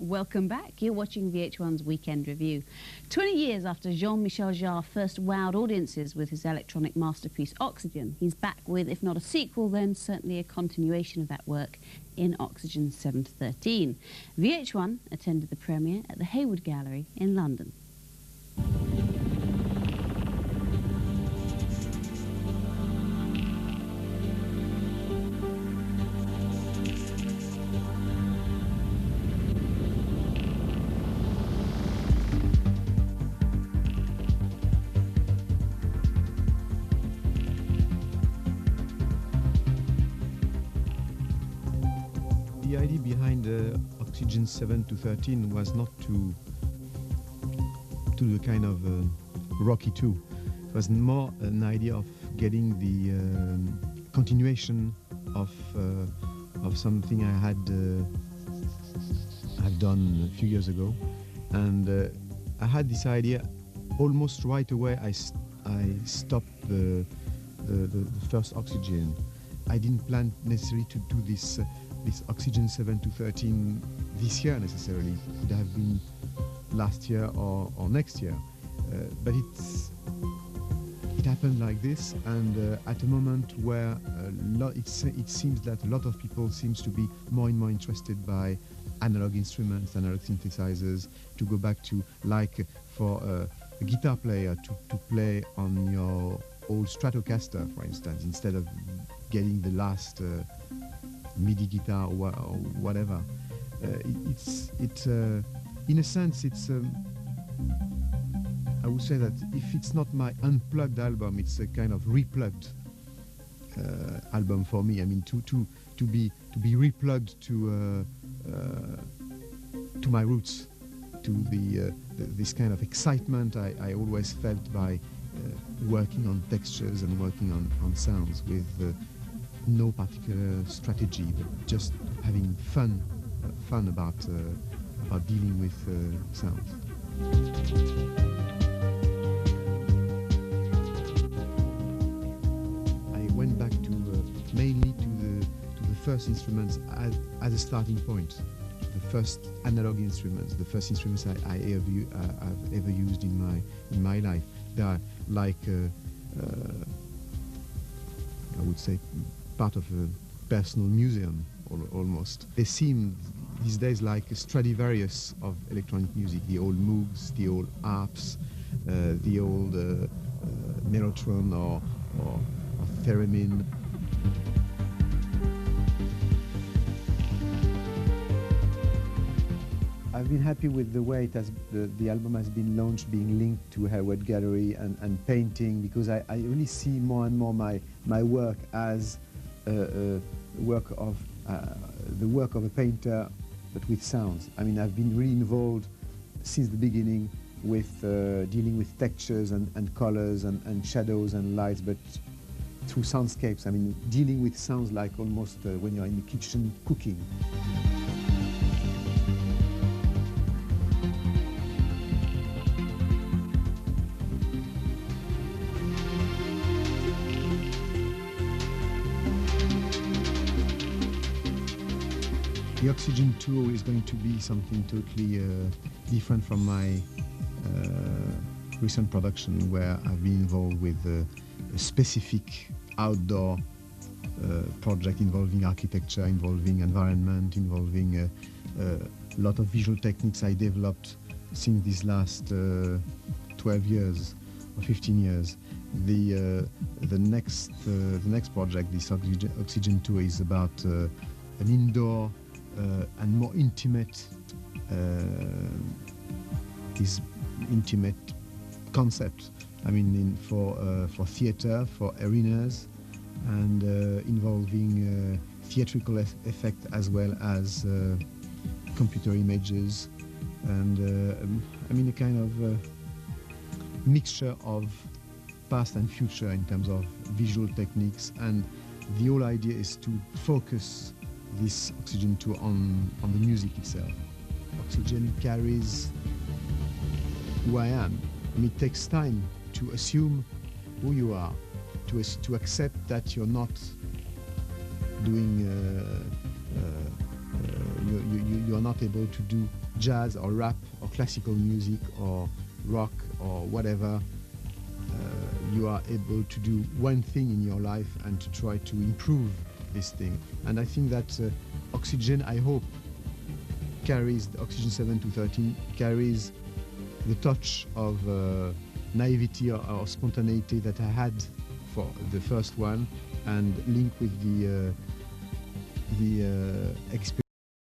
Welcome back. You're watching VH1's Weekend Review. 20 years after Jean-Michel Jarre first wowed audiences with his electronic masterpiece Oxygen, he's back with, if not a sequel, then certainly a continuation of that work in Oxygen 7-13. VH1 attended the premiere at the Hayward Gallery in London. The idea behind Oxygen 7-13 was not to do the kind of Rocky 2. It was more an idea of getting the continuation of something I had done a few years ago, and I had this idea almost right away. I stopped the first Oxygen. I didn't plan necessarily to do this Oxygen 7-13 this year necessarily. It could have been last year or next year. But it happened like this, and at a moment where it seems that a lot of people seems to be more and more interested by analog instruments, analog synthesizers, to go back to, like for a guitar player to play on your old Stratocaster, for instance, instead of getting the last MIDI guitar or whatever. In a sense, it's I would say that if it's not my unplugged album, it's a kind of replugged album for me. I mean, to be replugged to my roots, to this kind of excitement I always felt by working on textures and working on sounds with no particular strategy, but just having fun about dealing with sounds. I went back to mainly to the first instruments as a starting point. The first analog instruments, the first instruments I've ever used in my life. They are like I would say part of a personal museum almost. They seem these days like a Stradivarius of electronic music. The old Moogs, the old harps, the old mellotron or theremin. I've been happy with the way the album has been launched, being linked to Hayward Gallery and painting, because I really see more and more my work as the work of a painter, but with sounds. I mean, I've been really involved since the beginning with dealing with textures and colors and shadows and lights, but through soundscapes. I mean, dealing with sounds like almost when you're in the kitchen cooking. The Oxygen tour is going to be something totally different from my recent production, where I've been involved with a specific outdoor project involving architecture, involving environment, involving a lot of visual techniques I developed since these last 12 years or 15 years. The next project, this Oxygen tour, is about an indoor and more intimate concept. I mean, for theater, for arenas, and involving theatrical effect as well as computer images, and I mean a kind of mixture of past and future in terms of visual techniques. And the whole idea is to focus this Oxygen tour on the music itself. Oxygen carries who I am. I mean, it takes time to assume who you are, to accept that you're not doing you are not able to do jazz or rap or classical music or rock or whatever. You are able to do one thing in your life and to try to improve this thing. And I think that Oxygen, I hope, carries, the Oxygen 7 to 13 carries the touch of naivety or spontaneity that I had for the first one, and link with the experience